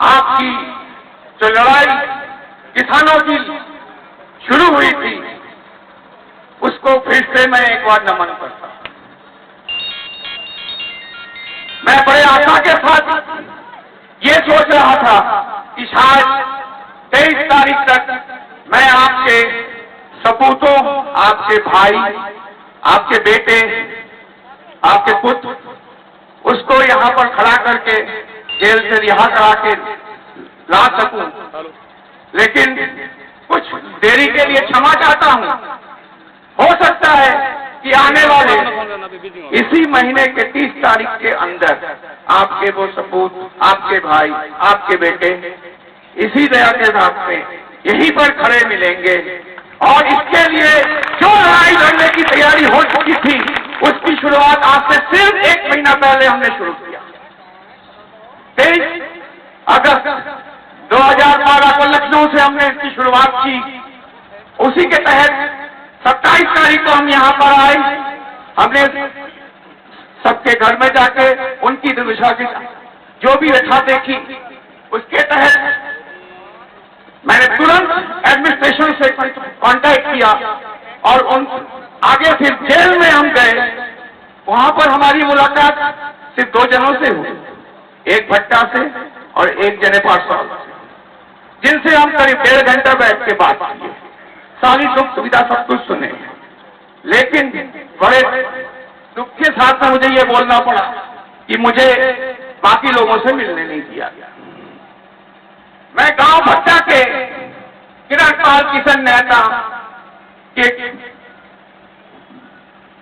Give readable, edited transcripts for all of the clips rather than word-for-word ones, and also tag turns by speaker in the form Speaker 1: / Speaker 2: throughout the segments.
Speaker 1: आपकी जो लड़ाई किसानों की शुरू हुई थी, उसको फिर से मैं एक बार नमन करता हूं। मैं बड़े आशा के साथ ये सोच रहा था कि शायद 23 तारीख तक मैं आपके सपूतों, आपके भाई, आपके बेटे, आपके पुत्र, उसको यहां पर खड़ा करके जेल से रिहा करा के ला सकूं, लेकिन कुछ देरी के लिए क्षमा चाहता हूं। हो सकता है कि आने वाले इसी महीने के 30 तारीख के अंदर आपके वो सपूत, आपके भाई, आपके बेटे इसी दया के साथ में यहीं पर खड़े मिलेंगे और इसके लिए जो लड़ाई लड़ने की तैयारी हो चुकी थी, उसकी शुरुआत आज से सिर्फ 1 महीना पहले हमने शुरू किया। 23 अगस्त 2012 को लखनऊ से हमने इसकी शुरुआत की। उसी के तहत 27 तारीख को हम यहां पर आए। हमने सबके घर में जाके उनकी दुर्दशा की जो भी व्यथा देखी, उसके तहत मैंने तुरंत एडमिनिस्ट्रेशन से कांटेक्ट किया और उन आगे फिर जेल में हम गए। वहां पर हमारी मुलाकात सिर्फ 2 जनों से हुई, एक भट्टा से और एक जने पाठशाला से, जिनसे हम करीब 1.5 घंटा बैठ के बात किए, सारी सुख सुविधा सब कुछ सुने। लेकिन बड़े दुख के साथ में मुझे ये बोलना पड़ा कि मुझे बाकी लोगों से मिलने नहीं दिया गया। मैं गांव भट्टा के किरणपाल किशन नेता के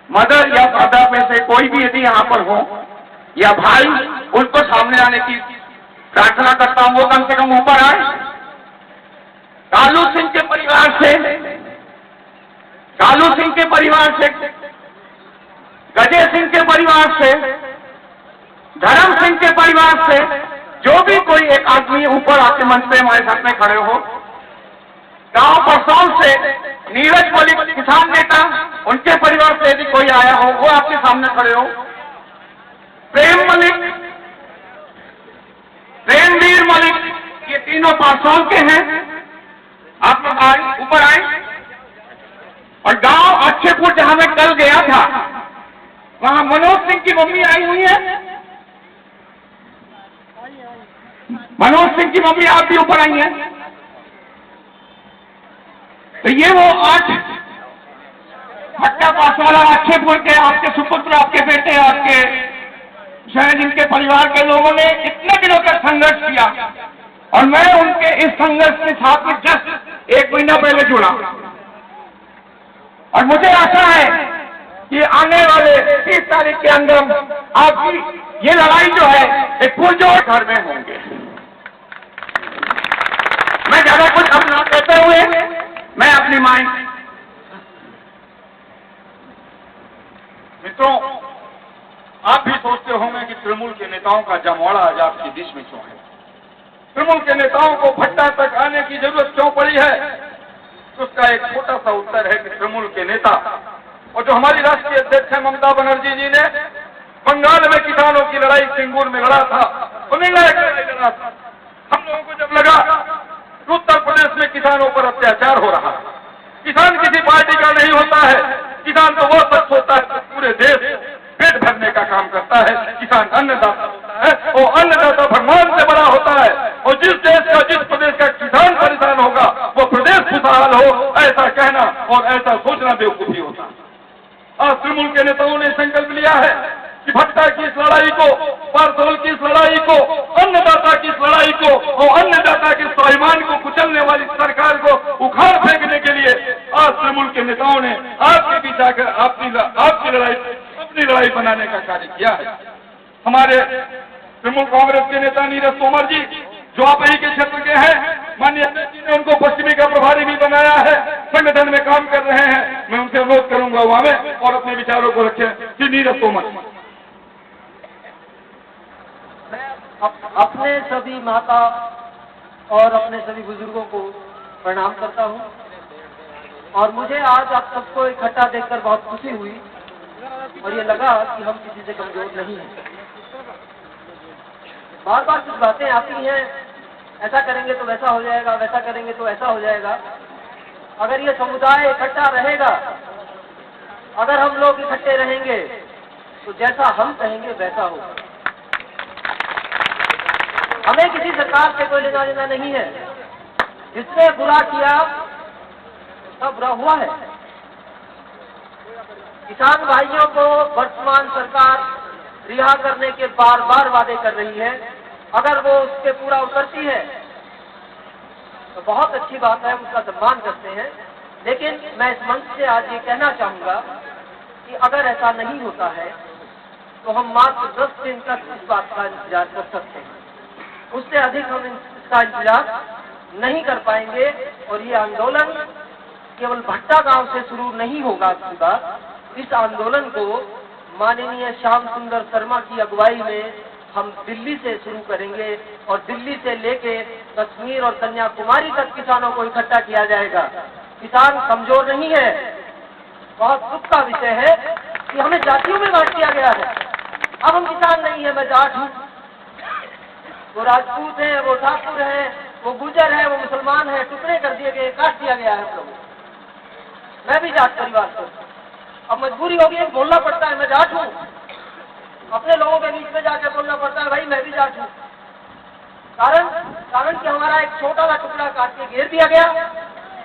Speaker 1: मदर या फादर में से कोई भी यदि यहां पर हो या भाई, उनको सामने आने की प्रार्थना करता हूं, वो कम से कम ऊपर आए। कालू सिंह के परिवार से, कालू सिंह के परिवार से, गजय सिंह के परिवार से, धर्म सिंह के परिवार से जो भी कोई एक आदमी ऊपर आके मंच पे हमारे साथ में खड़े हो। गांव परसौल से नीरज मलिक किसान नेता, उनके परिवार से यदि कोई आया हो, वो आपके सामने खड़े हो। प्रेम मलिक, प्रेमवीर मलिक, ये तीनों परसौल के हैं। आप लोग आए, ऊपर आए। और गांव अच्छेपुर जहां मैं कल गया था, वहां मनोज सिंह की मम्मी आई हुई है। मनोज सिंह की मम्मी, आप भी ऊपर आई हैं। तो ये वो 8 भट्टा पासवाला अच्छेपुर के आपके सुपुत्र, आपके बेटे, आपके शायद इनके परिवार के लोगों ने इतने दिनों तक संघर्ष किया और मैं उनके इस संघर्ष के साथ में जस्ट 1 महीना पहले जुड़ा। और मुझे आशा है कि आने वाले 30 तारीख के अंदर आपकी ये लड़ाई जो है एक पुरजोर घर में होंगे। मैं ज्यादा कुछ अब ना कहते हुए मैं अपनी माइंड,
Speaker 2: मित्रों, आप भी सोचते होंगे कि तृणमूल के नेताओं का जमवाड़ा आज आपकी डिश में क्यों है। तृणमूल के नेताओं को भट्टा तक आने की जरूरत क्यों पड़ी है? तो उसका एक छोटा सा उत्तर है कि तृणमूल के नेता और जो हमारी राष्ट्रीय अध्यक्ष है ममता बनर्जी जी ने बंगाल में किसानों की लड़ाई सिंगूर में लड़ा था, वो निर्णायक लड़ाई लड़ा था। हम लोगों को जब लगा उत्तर प्रदेश में किसानों पर अत्याचार हो रहा है, किसान किसी पार्टी का नहीं होता है, किसान तो वो शख्स होता है जो पूरे देश पेट भरने का काम करता है। किसान अन्नदाता होता है, वो अन्नदाता भगवान से बड़ा होता है। और जिस देश का, जिस प्रदेश का किसान परेशान होगा, वो प्रदेश खुशहाल हो, ऐसा कहना और ऐसा सोचना बेवकूफी होता है। आज तृणमूल के नेताओं ने संकल्प लिया है कि भट्टा की इस लड़ाई को, परसौल की इस लड़ाई को, अन्नदाता की इस लड़ाई को और अन्नदाता के स्वाभिमान को कुचलने वाली सरकार को उखाड़ फेंकने के लिए आज तृणमूल के नेताओं ने आपके बीच आकर आपकी लड़ाई, अपनी लड़ाई बनाने का कार्य किया है। हमारे तृणमूल कांग्रेस के नेता नीरज तोमर जी, जो आप ही के क्षेत्र के हैं, माननीय अध्यक्ष जी ने उनको पश्चिमी का प्रभारी भी बनाया है, संगठन में काम कर रहे हैं। मैं उनसे अनुरोध करूंगा वहां में और अपने विचारों को रखें। श्री नीरज तोमर।
Speaker 3: अपने सभी माता और अपने सभी बुजुर्गों को प्रणाम करता हूं और मुझे आज आप सबको इकट्ठा देखकर बहुत खुशी हुई और ये लगा कि हम किसी से कमजोर नहीं हैं। बार बार कुछ बातें आती हैं ऐसा करेंगे तो वैसा हो जाएगा, वैसा करेंगे तो ऐसा हो जाएगा। अगर ये समुदाय इकट्ठा रहेगा, अगर हम लोग इकट्ठे रहेंगे, तो जैसा हम कहेंगे वैसा होगा। हमें किसी सरकार से कोई लेना देना नहीं है। जिसने बुरा किया उसका बुरा हुआ है। किसान भाइयों को वर्तमान सरकार रिहा करने के बार बार वादे कर रही है। अगर वो उसके पूरा उतरती है तो बहुत अच्छी बात है, उसका सम्मान करते हैं। लेकिन मैं इस मंच से आज ये कहना चाहूंगा कि अगर ऐसा नहीं होता है तो हम मात्र 10 दिन तक इस बात का इंतजार कर सकते हैं, उससे अधिक हम इसका इंतजार नहीं कर पाएंगे। और ये आंदोलन केवल भट्टा गांव से शुरू नहीं होगा। इस आंदोलन को माननीय श्याम सुंदर शर्मा की अगुवाई में हम दिल्ली से शुरू करेंगे और दिल्ली से लेके कश्मीर और कन्याकुमारी तक किसानों को इकट्ठा किया जाएगा। किसान कमजोर नहीं है। बहुत दुख का विषय है कि हमें जातियों में बांट दिया गया है। अब हम किसान नहीं है, मैं जाट हूँ, वो राजपूत है, वो ठाकुर है, वो गुजर है, वो मुसलमान है, टुकड़े कर दिए गए, काट दिया गया है हम लोगों। मैं भी जाट परिवार से, अब मजबूरी होगी, बोलना पड़ता है मैं जाट हूँ। अपने लोगों के बीच में जाकर बोलना पड़ता है भाई मैं भी जाट हूँ। कारण कि हमारा एक छोटा सा टुकड़ा काट के घेर दिया गया।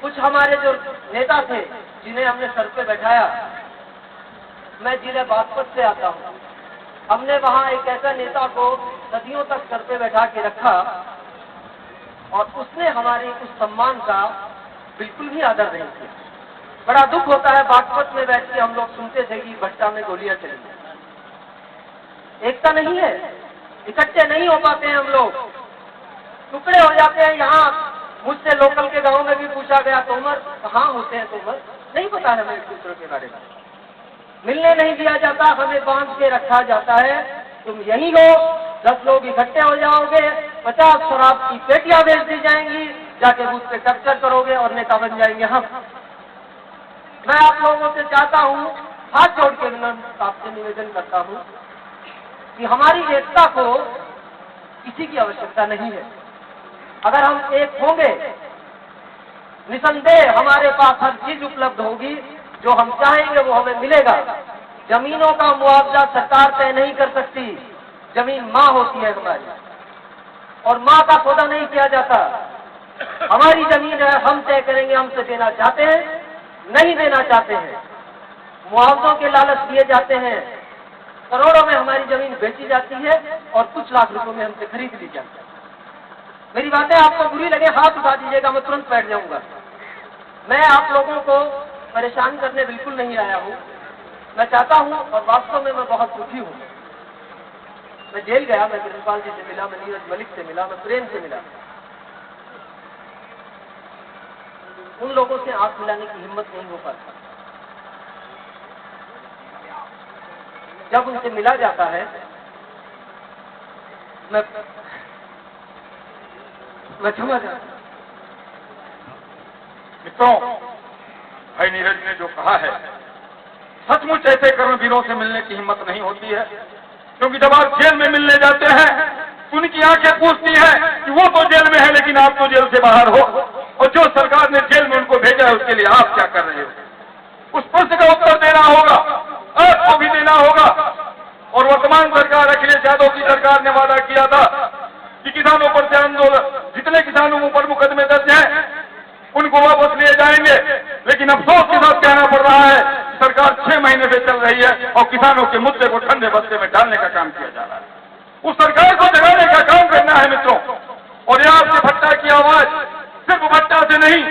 Speaker 3: कुछ हमारे जो नेता थे जिन्हें हमने सर पे बैठाया, मैं जिले बागपत से आता हूँ, हमने वहाँ एक ऐसा नेता को सदियों तक सर पे बैठा के रखा और उसने हमारे उस सम्मान का बिल्कुल भी आदर नहीं किया। बड़ा दुख होता है, बागपत में बैठ के हम लोग सुनते थे कि भट्टा में गोलियां चली। एकता नहीं है, इकट्ठे नहीं हो पाते हैं हम लोग, टुकड़े हो जाते हैं। यहाँ मुझसे लोकल के गांव में भी पूछा गया तोमर कहाँ होते हैं, तोमर नहीं पता है हमें एक दूसरे के बारे में, मिलने नहीं दिया जाता, हमें बांध के रखा जाता है। तुम यही हो, 10 लोग इकट्ठे हो जाओगे, 50 शराब की पेटियां बेच दी जाएंगी, जाके बूथ पे कैप्चर करोगे और नेता बन जाएंगे हम। मैं आप लोगों से चाहता हूँ, हाथ जोड़ के आपसे निवेदन करता हूँ कि हमारी एकता को किसी की आवश्यकता नहीं है। अगर हम एक होंगे, निसंदेह हमारे पास हर चीज उपलब्ध होगी, जो हम चाहेंगे वो हमें मिलेगा। जमीनों का मुआवजा सरकार तय नहीं कर सकती, जमीन माँ होती है हमारी, और माँ का सौदा नहीं किया जाता। हमारी जमीन है, हम तय करेंगे, हमसे देना चाहते हैं नहीं देना चाहते हैं। मुआवजों के लालच दिए जाते हैं, करोड़ों में हमारी जमीन बेची जाती है और कुछ लाख रुपयों में हमसे खरीद ली जाती है। मेरी बातें आपको बुरी लगे हाथ उठा दीजिएगा, मैं तुरंत बैठ जाऊंगा। मैं आप लोगों को परेशान करने बिल्कुल नहीं आया हूँ। मैं चाहता हूँ, और वास्तव में मैं बहुत दुखी हूँ। मैं जेल गया, मैं गिरधपाल जी से मिला, मैं नीरज मलिक से मिला, मैं प्रेम से मिला। उन लोगों से आंख मिलाने की हिम्मत नहीं हो पाती। जब उनसे मिला जाता है, मैं क्षमा चाहता हूं।
Speaker 2: मित्रों, भाई नीरज ने जो कहा है, सचमुच ऐसे कर्मवीरों से मिलने की हिम्मत नहीं होती है, क्योंकि जब आप जेल में मिलने जाते हैं, उनकी आंखें पूछती हैं कि वो तो जेल में है लेकिन आप तो जेल से बाहर हो, और जो सरकार ने जेल में उनको भेजा है उसके लिए आप क्या कर रहे हो। उस प्रश्न का उत्तर देना होगा, आपको भी देना होगा। और वर्तमान सरकार, अखिलेश यादव की सरकार ने वादा किया था कि किसानों पर से आंदोलन, जितने किसानों पर मुकदमे दर्ज हैं उनको वापस लिए जाएंगे, लेकिन अफसोस के साथ कहना पड़ रहा है सरकार 6 महीने से चल रही है और किसानों के मुद्दे को ठंडे बस्ते में डालने का काम किया जा रहा है। उस सरकार को जगाने का काम करना है मित्रों। और यह आपके भट्टा की आवाज सिर्फ भट्टा से नहीं,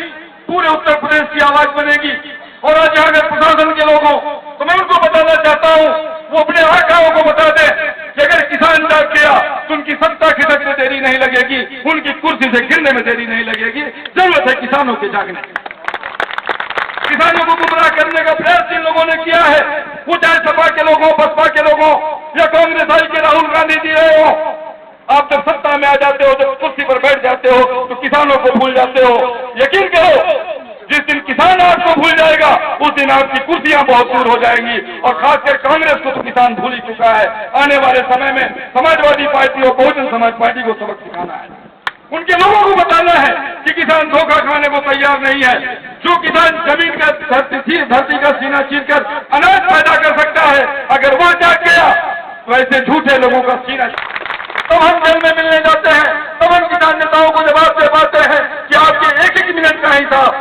Speaker 2: पूरे उत्तर प्रदेश की आवाज बनेगी। और आज यहाँ के प्रशासन के लोगों तो मैं उनको बताना चाहता हूँ, वो अपने आकाओं को बता दे कि अगर किसान जाग गया तो उनकी सत्ता खिसकने देरी नहीं लगेगी, उनकी कुर्सी से गिरने में देरी नहीं लगेगी। जरूरत है किसानों के जागने की। किसानों को गुमराह करने का प्रयास जिन लोगों ने किया है, वो चाहे सपा के लोगों, बसपा के लोगों या कांग्रेस आई के राहुल गांधी जी रहे हो, आप जब सत्ता में आ जाते हो, जब कुर्सी पर बैठ जाते हो तो किसानों को भूल जाते हो। यकीन करो, जिस दिन किसान आपको भूल जाएगा उस दिन आपकी कुर्सियां बहुत दूर हो जाएंगी। और खासकर कांग्रेस को तो किसान भूल ही चुका है। आने वाले समय में समाजवादी पार्टी और बहुजन समाज पार्टी को सबक सिखाना है। उनके लोगों को बताना है कि किसान धोखा खाने को तैयार नहीं है। जो किसान जमीन का धरती का सीना चीरकर अनाज पैदा कर सकता है, अगर वो जाग गया तो ऐसे झूठे लोगों का सीना। तो हम जेल में मिलने जाते हैं, तब हम किसान नेताओं को जवाब दे पाते हैं कि आपके एक एक मिनट का हिसाब,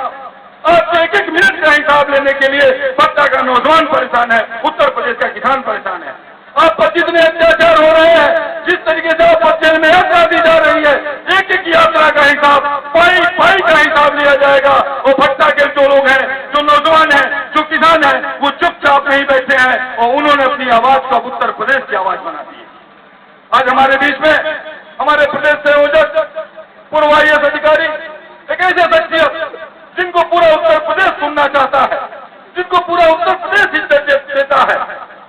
Speaker 2: आपके एक एक मिनट का हिसाब लेने के लिए पट्टा का नौजवान परेशान है, उत्तर प्रदेश का किसान परेशान है। आप पर जितने अत्याचार हो रहे हैं, जिस तरीके से आप जेल में यात्रा दी जा रही है, एक एक यात्रा का हिसाब, पाई पाई का हिसाब लिया जाएगा। वो भट्टा के जो लोग हैं, जो नौजवान हैं, जो किसान हैं, वो चुपचाप नहीं बैठे हैं और उन्होंने अपनी आवाज को उत्तर प्रदेश की आवाज बना दी है। आज हमारे बीच में हमारे प्रदेश संयोजक, पूर्व IAS अधिकारी, एक ऐसे शख्सियत जिनको पूरा उत्तर प्रदेश सुनना चाहता है, जिनको पूरा उत्तर प्रदेश इज्जत देता है,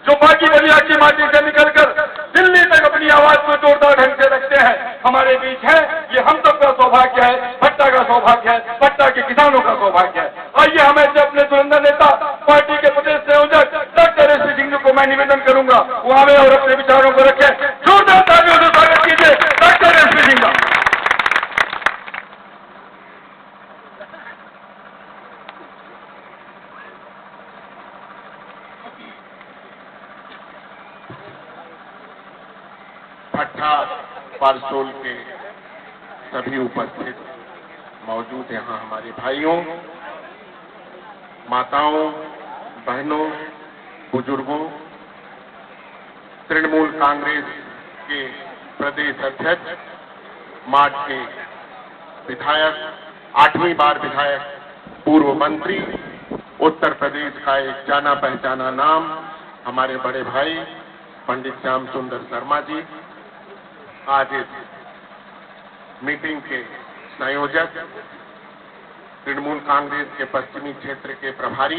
Speaker 2: जो बाकी बलिया की माटी से निकलकर दिल्ली तक अपनी आवाज को जोरदार ढंग से रखते हैं, हमारे बीच है। ये हम सबका सौभाग्य है, भट्टा का सौभाग्य है, भट्टा के किसानों का सौभाग्य है। आइए हम ऐसे अपने धुरंधर नेता, पार्टी के प्रदेश संयोजक डॉक्टर SP सिंह को मैं निवेदन करूंगा, वो आवे और अपने विचारों को रखें। जोरदार तालियों से स्वागत कीजिए डॉक्टर SP सिंह का।
Speaker 4: भट्टा पारसोल के सभी उपस्थित मौजूद यहाँ हमारे भाइयों, माताओं, बहनों, बुजुर्गों, तृणमूल कांग्रेस के प्रदेश अध्यक्ष, माट के विधायक, 8वीं बार विधायक, पूर्व मंत्री, उत्तर प्रदेश का एक जाना पहचाना नाम हमारे बड़े भाई पंडित श्याम सुंदर शर्मा जी, आज इस मीटिंग के संयोजक, तृणमूल कांग्रेस के पश्चिमी क्षेत्र के प्रभारी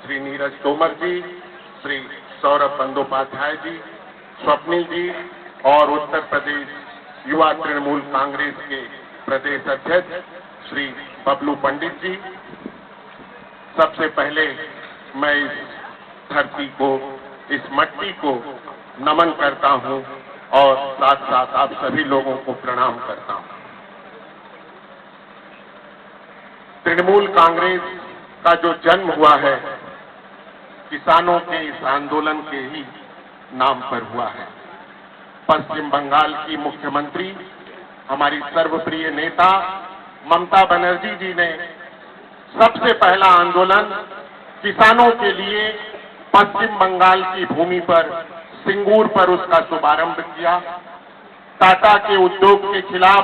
Speaker 4: श्री नीरज तोमर जी, श्री सौरभ बंदोपाध्याय जी, स्वप्निल जी और उत्तर प्रदेश युवा तृणमूल कांग्रेस के प्रदेश अध्यक्ष श्री बबलू पंडित जी। सबसे पहले मैं इस धरती को, इस मट्टी को नमन करता हूं और साथ साथ आप सभी लोगों को प्रणाम करता हूं। तृणमूल कांग्रेस का जो जन्म हुआ है, किसानों के इस आंदोलन के ही नाम पर हुआ है। पश्चिम बंगाल की मुख्यमंत्री, हमारी सर्वप्रिय नेता ममता बनर्जी जी ने सबसे पहला आंदोलन किसानों के लिए पश्चिम बंगाल की भूमि पर, सिंगूर पर उसका शुभारंभ किया। टाटा के उद्योग के खिलाफ